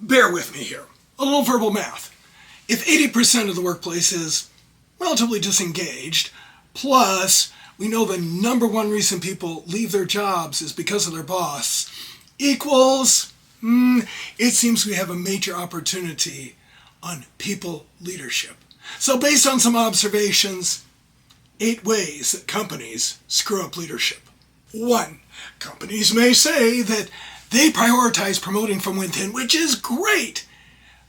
bear with me here. A little verbal math. If 80% of the workplace is relatively disengaged, plus we know the number one reason people leave their jobs is because of their boss, equals, it seems we have a major opportunity on people leadership. So based on some observations, 8 ways that companies screw up leadership. 1. Companies may say that they prioritize promoting from within, which is great,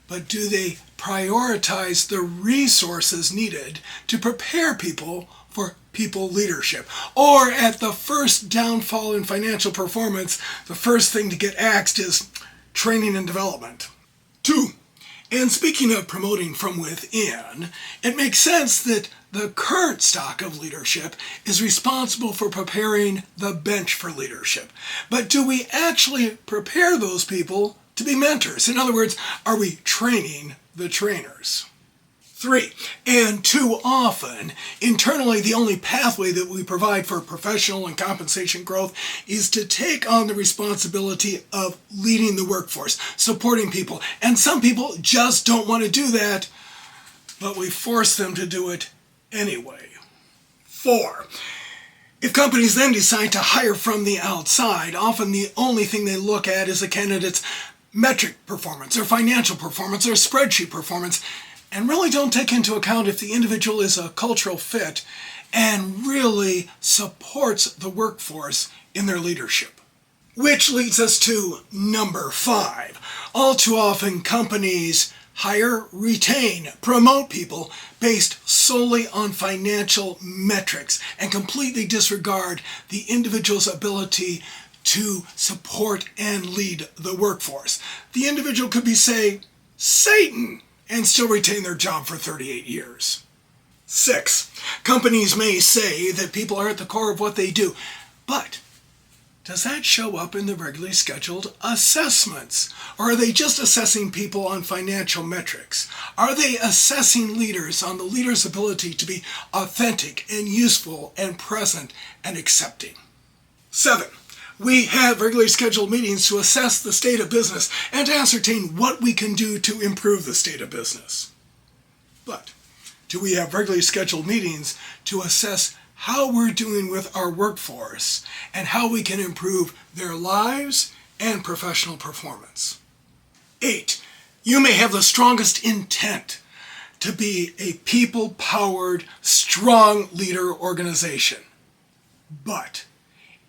but do they prioritize the resources needed to prepare people for people leadership? Or at the first downfall in financial performance, the first thing to get axed is training and development. 2. And speaking of promoting from within, it makes sense that the current stock of leadership is responsible for preparing the bench for leadership. But do we actually prepare those people to be mentors? In other words, are we training the trainers? 3. And too often, internally, the only pathway that we provide for professional and compensation growth is to take on the responsibility of leading the workforce, supporting people. And some people just don't want to do that, but we force them to do it anyway. 4. If companies then decide to hire from the outside, often the only thing they look at is a candidate's metric performance or financial performance or spreadsheet performance, and really don't take into account if the individual is a cultural fit and really supports the workforce in their leadership. Which leads us to number 5. All too often, companies hire, retain, promote people based solely on financial metrics and completely disregard the individual's ability to support and lead the workforce. The individual could be, say, Satan, and still retain their job for 38 years. 6. Companies may say that people are at the core of what they do, but does that show up in the regularly scheduled assessments? Or are they just assessing people on financial metrics? Are they assessing leaders on the leader's ability to be authentic and useful and present and accepting? 7. We have regularly scheduled meetings to assess the state of business and to ascertain what we can do to improve the state of business. But do we have regularly scheduled meetings to assess how we're doing with our workforce and how we can improve their lives and professional performance? 8. You may have the strongest intent to be a people-powered, strong leader organization. But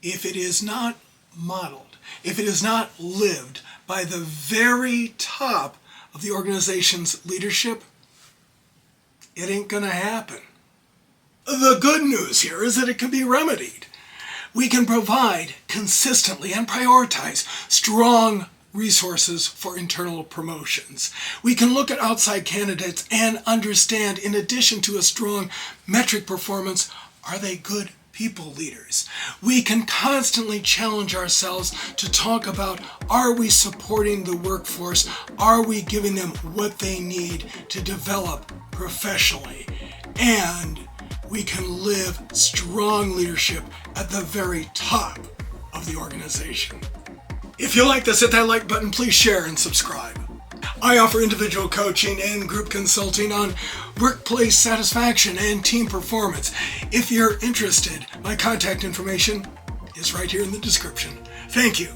if it is not modeled, if it is not lived by the very top of the organization's leadership, it ain't gonna happen. The good news here is that it can be remedied. We can provide consistently and prioritize strong resources for internal promotions. We can look at outside candidates and understand, in addition to a strong metric performance, are they good people leaders? We can constantly challenge ourselves to talk about, are we supporting the workforce? Are we giving them what they need to develop professionally? And we can live strong leadership at the very top of the organization. If you like this, hit that like button, please share and subscribe. I offer individual coaching and group consulting on workplace satisfaction and team performance. If you're interested, my contact information is right here in the description. Thank you.